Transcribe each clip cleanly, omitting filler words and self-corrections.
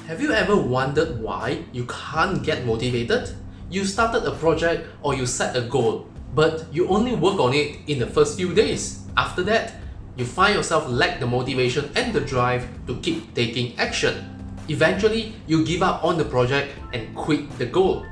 Have you ever wondered why you can't get motivated? You started a project or you set a goal, but you only work on it in the first few days. After that, you find yourself lack the motivation and the drive to keep taking action. Eventually, you give up on the project and quit the goal.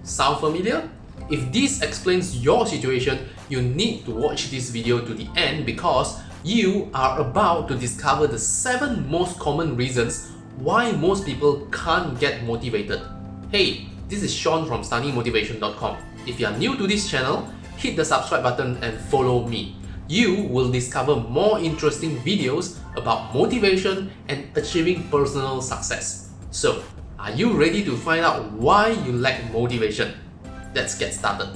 Sound familiar? If this explains your situation, you need to watch this video to the end because you are about to discover the 7 most common reasons why most people can't get motivated. Hey, this is Sean from studymotivation.com. If you are new to this channel, hit the subscribe button and follow me. You will discover more interesting videos about motivation and achieving personal success. So, are you ready to find out why you lack motivation? Let's get started.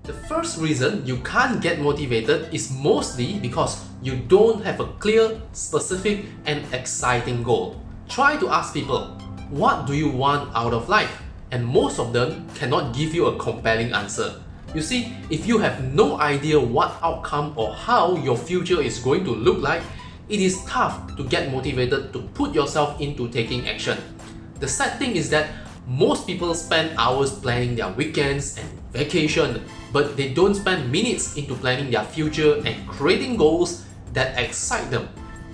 The first reason you can't get motivated is mostly because you don't have a clear, specific, and exciting goal. Try to ask people, what do you want out of life? And most of them cannot give you a compelling answer. You see, if you have no idea what outcome or how your future is going to look like, it is tough to get motivated to put yourself into taking action. The sad thing is that most people spend hours planning their weekends and vacation, but they don't spend minutes into planning their future and creating goals that excite them.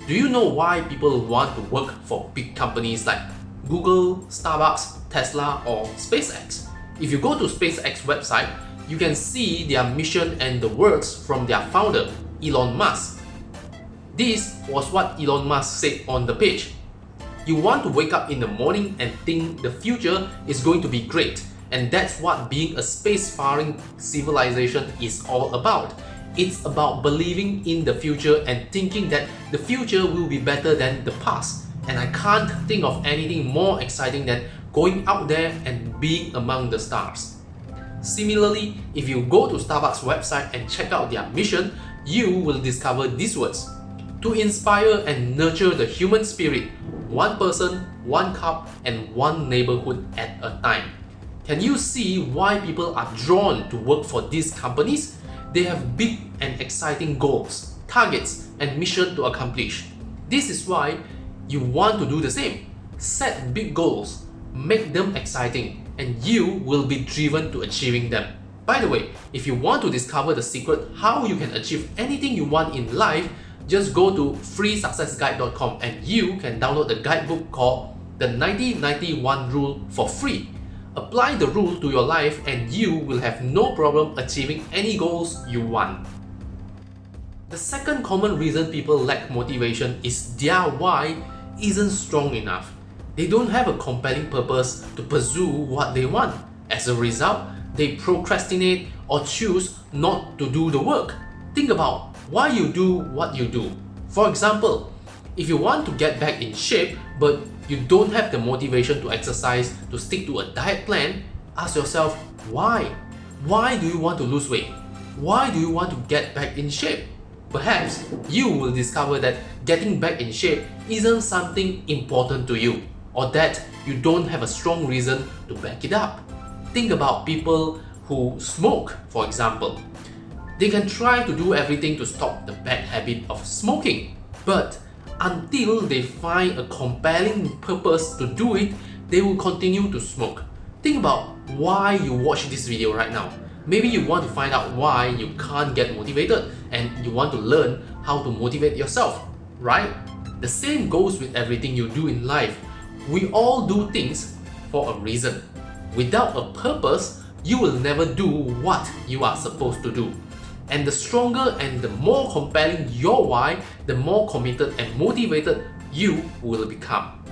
Do you know why people want to work for big companies like Google, Starbucks, Tesla, or SpaceX? If you go to SpaceX website, you can see their mission and the words from their founder, Elon Musk. This was what Elon Musk said on the page. You want to wake up in the morning and think the future is going to be great, and that's what being a spacefaring civilization is all about. It's about believing in the future and thinking that the future will be better than the past. And I can't think of anything more exciting than going out there and being among the stars. Similarly, if you go to Starbucks website and check out their mission, you will discover these words: to inspire and nurture the human spirit, one person, one cup, and one neighborhood at a time. Can you see why people are drawn to work for these companies? They have big and exciting goals, targets, and mission to accomplish. This is why you want to do the same. Set big goals, make them exciting, and you will be driven to achieving them. By the way, if you want to discover the secret how you can achieve anything you want in life, just go to freesuccessguide.com and you can download the guidebook called the 90-90-1 Rule for free. Apply the rule to your life and you will have no problem achieving any goals you want. The second common reason people lack motivation is their why isn't strong enough. They don't have a compelling purpose to pursue what they want. As a result, they procrastinate or choose not to do the work. Think about why you do what you do. For example, if you want to get back in shape but you don't have the motivation to exercise, to stick to a diet plan, ask yourself why? Why do you want to lose weight? Why do you want to get back in shape? Perhaps you will discover that getting back in shape isn't something important to you, or that you don't have a strong reason to back it up. Think about people who smoke, for example. They can try to do everything to stop the bad habit of smoking, but until they find a compelling purpose to do it, they will continue to smoke. Think about why you watch this video right now. Maybe you want to find out why you can't get motivated and you want to learn how to motivate yourself, right? The same goes with everything you do in life. We all do things for a reason. Without a purpose, you will never do what you are supposed to do. And the stronger and the more compelling your why, the more committed and motivated you will become.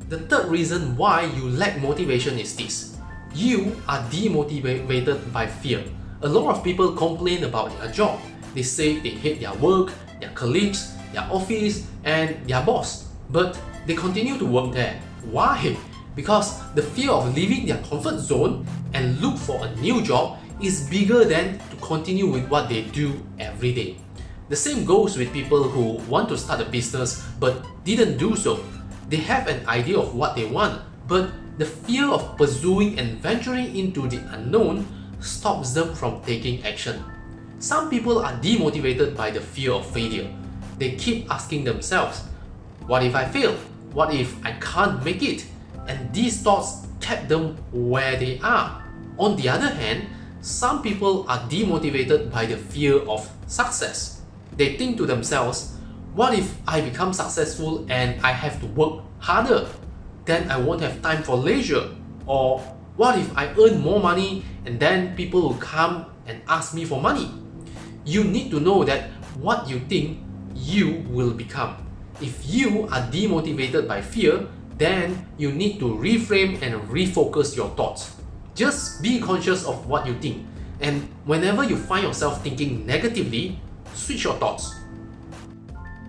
The third reason why you lack motivation is this: you are demotivated by fear. A lot of people complain about their job. They say they hate their work, their colleagues, their office, and their boss. But they continue to work there. Why? Because the fear of leaving their comfort zone and look for a new job is bigger than to continue with what they do every day. The same goes with people who want to start a business but didn't do so. They have an idea of what they want, but the fear of pursuing and venturing into the unknown stops them from taking action. Some people are demotivated by the fear of failure. They keep asking themselves, what if I fail? What if I can't make it? And these thoughts kept them where they are. On the other hand, some people are demotivated by the fear of success. They think to themselves, what if I become successful and I have to work harder? Then I won't have time for leisure. Or what if I earn more money and then people will come and ask me for money? You need to know that what you think, you will become. If you are demotivated by fear, then you need to reframe and refocus your thoughts. Just be conscious of what you think, and whenever you find yourself thinking negatively, switch your thoughts.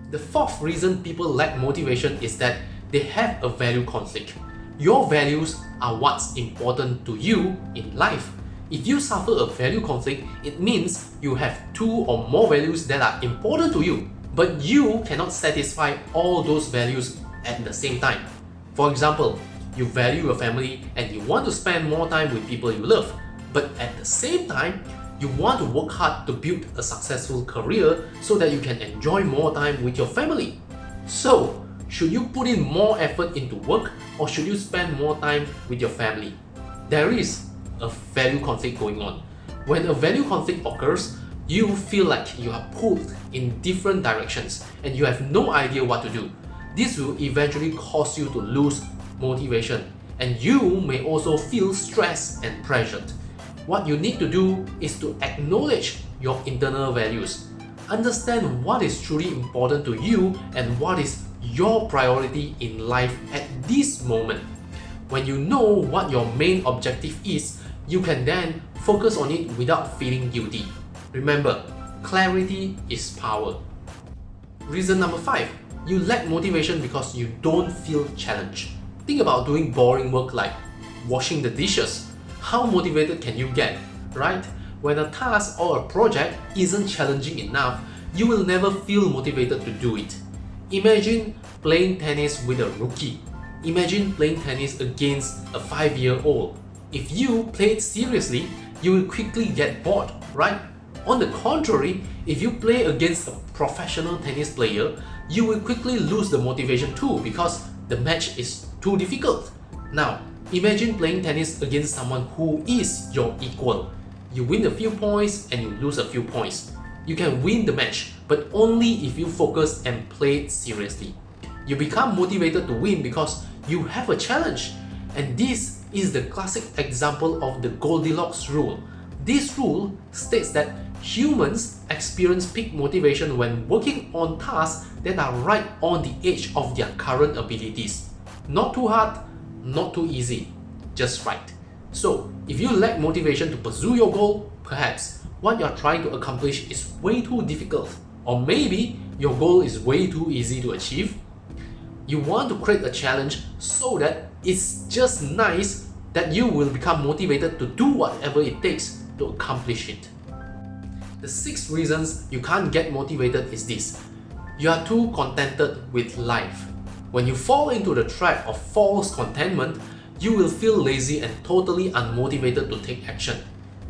The fourth reason people lack motivation is that they have a value conflict. Your values are what's important to you in life. If you suffer a value conflict, it means you have two or more values that are important to you, but you cannot satisfy all those values at the same time. For example, you value your family and you want to spend more time with people you love, but at the same time, you want to work hard to build a successful career so that you can enjoy more time with your family. So, should you put in more effort into work or should you spend more time with your family? There is a value conflict going on. When a value conflict occurs, you feel like you are pulled in different directions and you have no idea what to do. This will eventually cause you to lose motivation, and you may also feel stressed and pressured. What you need to do is to acknowledge your internal values. Understand what is truly important to you and what is your priority in life at this moment. When you know what your main objective is, you can then focus on it without feeling guilty. Remember, clarity is power. Reason number 5. You lack motivation because you don't feel challenged. Think about doing boring work like washing the dishes. How motivated can you get, right? When a task or a project isn't challenging enough, you will never feel motivated to do it. Imagine playing tennis with a rookie. Imagine playing tennis against a 5-year-old. If you played seriously, you will quickly get bored, right? On the contrary, if you play against a professional tennis player, you will quickly lose the motivation too because the match is too difficult. Now, imagine playing tennis against someone who is your equal. You win a few points and you lose a few points. You can win the match, but only if you focus and play seriously. You become motivated to win because you have a challenge. And this is the classic example of the Goldilocks rule. This rule states that humans experience peak motivation when working on tasks that are right on the edge of their current abilities. Not too hard, not too easy, just right. So, if you lack motivation to pursue your goal, perhaps what you are trying to accomplish is way too difficult, or maybe your goal is way too easy to achieve. You want to create a challenge so that it's just nice that you will become motivated to do whatever it takes to accomplish it. The 6th reasons you can't get motivated is this. You are too contented with life. When you fall into the trap of false contentment, you will feel lazy and totally unmotivated to take action.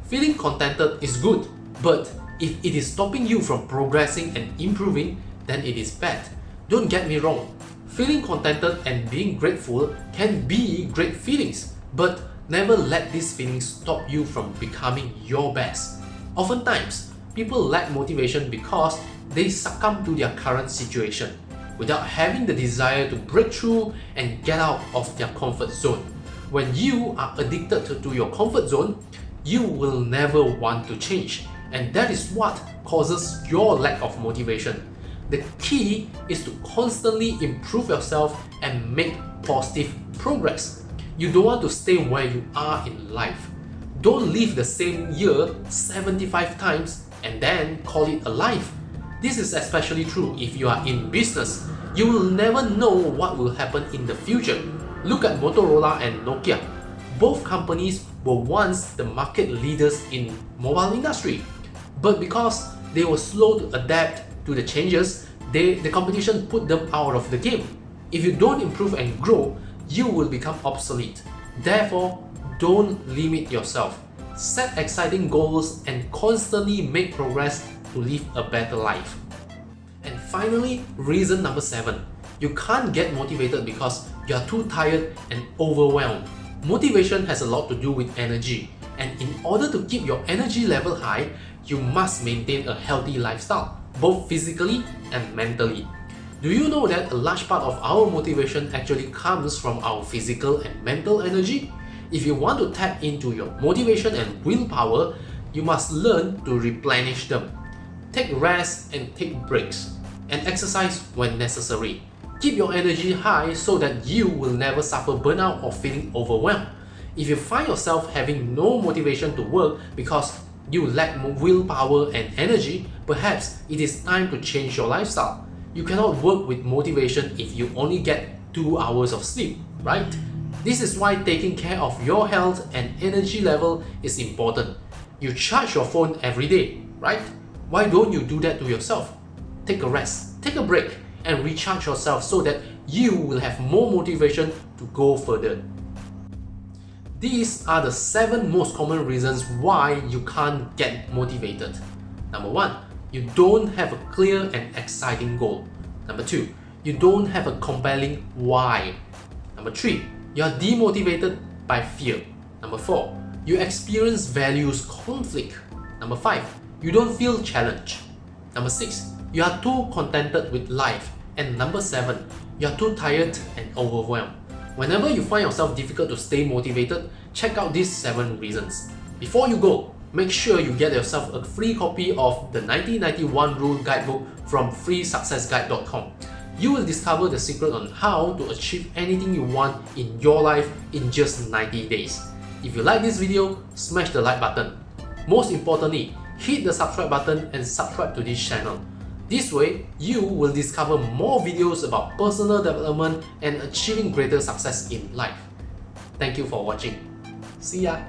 Feeling contented is good, but if it is stopping you from progressing and improving, then it is bad. Don't get me wrong. Feeling contented and being grateful can be great feelings, but never let these feelings stop you from becoming your best. Oftentimes, people lack motivation because they succumb to their current situation without having the desire to break through and get out of their comfort zone. When you are addicted to your comfort zone, you will never want to change, and that is what causes your lack of motivation. The key is to constantly improve yourself and make positive progress. You don't want to stay where you are in life. Don't live the same year 75 times and then call it a life. This is especially true if you are in business. You will never know what will happen in the future. Look at Motorola and Nokia. Both companies were once the market leaders in mobile industry. But because they were slow to adapt to the changes, the competition put them out of the game. If you don't improve and grow, you will become obsolete. Therefore, don't limit yourself. set exciting goals, and constantly make progress to live a better life. And finally, reason number 7. You can't get motivated because you are too tired and overwhelmed. Motivation has a lot to do with energy, and in order to keep your energy level high, you must maintain a healthy lifestyle, both physically and mentally. Do you know that a large part of our motivation actually comes from our physical and mental energy? If you want to tap into your motivation and willpower, you must learn to replenish them. Take rest and take breaks, and exercise when necessary. Keep your energy high so that you will never suffer burnout or feeling overwhelmed. If you find yourself having no motivation to work because you lack willpower and energy, perhaps it is time to change your lifestyle. You cannot work with motivation if you only get 2 hours of sleep, right? This is why taking care of your health and energy level is important. You charge your phone every day, right? Why don't you do that to yourself? Take a rest, take a break, and recharge yourself so that you will have more motivation to go further. These are the 7 most common reasons why you can't get motivated. Number 1, you don't have a clear and exciting goal. Number 2, you don't have a compelling why. Number 3, you are demotivated by fear. Number 4, you experience values conflict. Number 5, you don't feel challenged. Number 6, you are too contented with life. And number 7, you are too tired and overwhelmed. Whenever you find yourself difficult to stay motivated, check out these 7 reasons. Before you go, make sure you get yourself a free copy of the 1991 Rule Guidebook from freesuccessguide.com. You will discover the secret on how to achieve anything you want in your life in just 90 days. If you like this video, smash the like button. Most importantly, hit the subscribe button and subscribe to this channel. This way, you will discover more videos about personal development and achieving greater success in life. Thank you for watching. See ya!